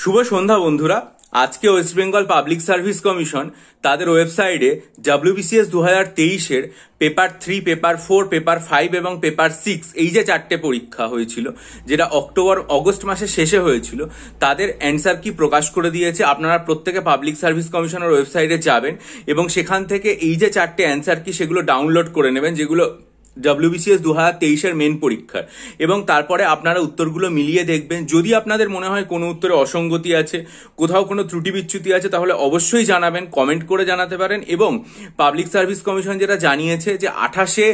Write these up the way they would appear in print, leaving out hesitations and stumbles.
শুভ সন্ধ্যা বন্ধুরা। আজকে West Bengal public service commission তাদের ওয়েবসাইটে WBCS 2023-এর পেপার 3, পেপার 4, পেপার 5 এবং পেপার 6 এই যে 4টে পরীক্ষা হয়েছিল, যেটা অগস্ট মাসের শেষে হয়েছিল, তাদের অ্যান্সার কি প্রকাশ করে দিয়েছে। আপনারা প্রত্যেকে পাবলিক সার্ভিস কমিশনের ওয়েবসাইটে যাবেন এবং সেখান থেকে এই যে 4টে অ্যান্সার কি সেগুলো ডাউনলোড করে নেবেন, যেগুলো WBCS 2023-এর মেন পরীক্ষার, এবং তারপরে আপনারা উত্তরগুলো মিলিয়ে দেখবেন। যদি আপনাদের মনে হয় কোনো উত্তরে অসঙ্গতি আছে, কোথাও কোনো ত্রুটি বিচ্যুতি আছে, তাহলে অবশ্যই জানাবেন, কমেন্ট করে জানাতে পারেন। এবং পাবলিক সার্ভিস কমিশন যেটা জানিয়েছে যে 28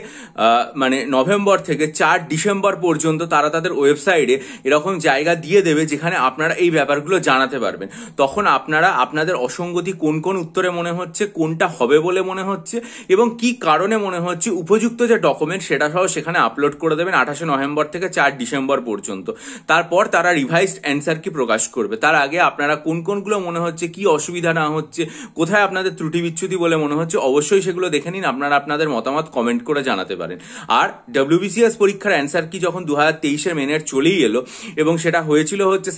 নভেম্বর থেকে 4 ডিসেম্বর পর্যন্ত তারা তাদের ওয়েবসাইটে এরকম জায়গা দিয়ে দেবে যেখানে আপনারা এই ব্যাপারগুলো জানাতে পারবেন। তখন আপনারা আপনাদের অসঙ্গতি কোন কোন উত্তরে মনে হচ্ছে, কোনটা হবে বলে মনে হচ্ছে এবং কি কারণে মনে হচ্ছে, উপযুক্ত যে ডকুমেন্ট সেটা সহ সেখানে আপলোড করে দেবেন 28 নভেম্বর থেকে 4 ডিসেম্বর পর্যন্ত। তারপর তারা রিভাইজড অ্যান্সার কি প্রকাশ করবে। তার আগে আপনারা কোন কোনগুলো মনে হচ্ছে, কি অসুবিধা না হচ্ছে, কোথায় আপনাদের ত্রুটি বিচ্যুতি বলে মনে হচ্ছে, অবশ্যই সেগুলো দেখে নিন। আপনারা আপনাদের মতামত কমেন্ট করে জানাতে পারেন। আর WBCS পরীক্ষার অ্যান্সার কি যখন 2023-এর মেনের চলেই এলো এবং সেটা হয়েছিল হচ্ছে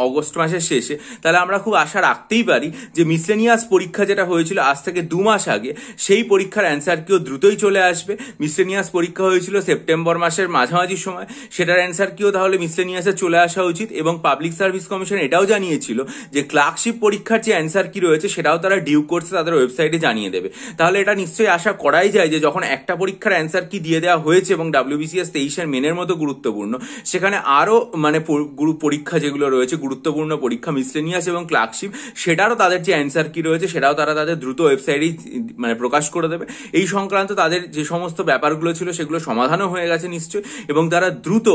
অগস্ট মাসের শেষে, তাহলে আমরা খুব আশা রাখতেই পারি যে মিসলেনিয়াস পরীক্ষা যেটা হয়েছিল আজ থেকে 2 মাস আগে, সেই পরীক্ষার অ্যান্সার কিও দ্রুতই চলে আসবে। মিসলেনিয়াস পরীক্ষা হয়েছিল সেপ্টেম্বর মাসের মাঝামাঝি সময়, সেটার অ্যান্সার কিও তাহলে মিসলেনিয়াসে চলে আসা উচিত। এবং পাবলিক সার্ভিস কমিশন এটাও জানিয়েছিল যে ক্লার্কশিপ পরীক্ষার যে অ্যান্সার কি রয়েছে সেটাও তারা ডিউ কোর্সে তাদের ওয়েবসাইটে জানিয়ে দেবে। তাহলে এটা নিশ্চয়ই আশা করাই যায় যে যখন একটা পরীক্ষার অ্যান্সার কি দিয়ে দেওয়া হয়েছে এবং WBCS 23-এর মেনের মতো গুরুত্বপূর্ণ, সেখানে আরো পরীক্ষা যেগুলো রয়েছে গুরুত্বপূর্ণ পরীক্ষা মিসলেনিয়াস এবং ক্লার্কশিপ, সেটারও তাদের যে অ্যান্সার কি রয়েছে সেটাও তারা তাদের দ্রুত ওয়েবসাইটেই প্রকাশ করে দেবে। এই সংক্রান্ত তাদের যে সমস্ত ব্যাপারগুলো ছিল সেগুলো সমাধানও হয়ে গেছে নিশ্চয়ই, এবং তারা দ্রুত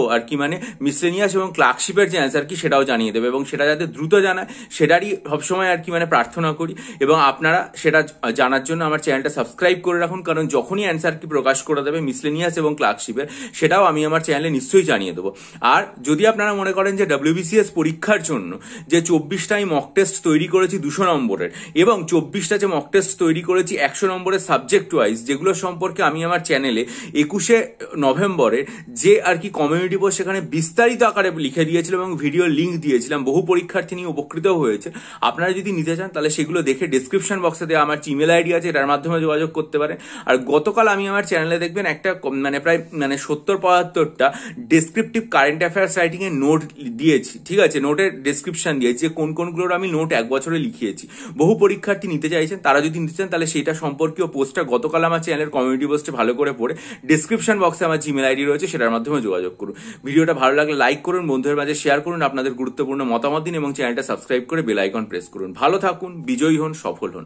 মিসলেনিয়াস এবং ক্লার্কশিপের যে অ্যান্সার কি সেটাও জানিয়ে দেবে, এবং সেটা যাতে দ্রুত জানায় সেটারই সবসময় প্রার্থনা করি। এবং আপনারা সেটা জানার জন্য আমার চ্যানেলটা সাবস্ক্রাইব করে রাখুন, কারণ যখনই অ্যান্সার কি প্রকাশ করে দেবে মিসলেনিয়াস এবং ক্লার্কশিপের, সেটাও আমি আমার চ্যানেলে নিশ্চয়ই জানিয়ে দেবো। আর যদি আপনারা মনে করেন যে WBCS পরীক্ষার জন্য যে 24টাই মক টেস্ট তৈরি করেছি 200 নম্বরের এবং 24টা যে মক টেস্ট তৈরি করেছি 100 নম্বরের সাবজেক্ট ওয়াইজ, যেগুলো সম্পর্কে আমি আমার চ্যানেলে 21শে নভেম্বরে যে কমিউনিটি পোস্ট সেখানে বিস্তারিত আকারে লিখে দিয়েছিলাম এবং ভিডিও লিঙ্ক দিয়েছিলাম, বহু পরীক্ষার্থী নিয়ে উপকৃত হয়েছে। আপনারা যদি নিতে চান তাহলে সেগুলো দেখে ডিসক্রিপশন বক্সে দেওয়া আমার ইমেল আইডি আছে, এটার মাধ্যমে যোগাযোগ করতে পারেন। আর গতকাল আমি আমার চ্যানেলে দেখবেন একটা প্রায় 70-75টা ডেসক্রিপটিভ কারেন্ট অ্যাফেয়ার্স রাইটিং এর নোট দিয়েছি, ঠিক আছে, নোটের ডেসক্রিপশন দিয়েছি যে কোন কোনগুলোর আমি নোট 1 বছরে লিখিয়েছি। বহু পরীক্ষার্থী নিতে চাইছেন, তারা যদি নিতে চান তাহলে সেটা সম্পর্কীয় পোস্টটা গতকাল আমার চ্যানেলের কমিউনিটি পোস্টে ভালো করে পড়ে ডিসক্রিপশন বক্সে আমার জিমেল আইডি রয়েছে, সেটার মাধ্যমে যোগাযোগ করুন। ভিডিওটা ভালো লাগলে লাইক করুন, বন্ধুদের মাঝে শেয়ার করুন, আপনাদের গুরুত্বপূর্ণ মতামত দিন এবং চ্যানেলটা সাবস্ক্রাইব করে বেল আইকন প্রেস করুন। ভালো থাকুন, বিজয়ী হন, সফল হন।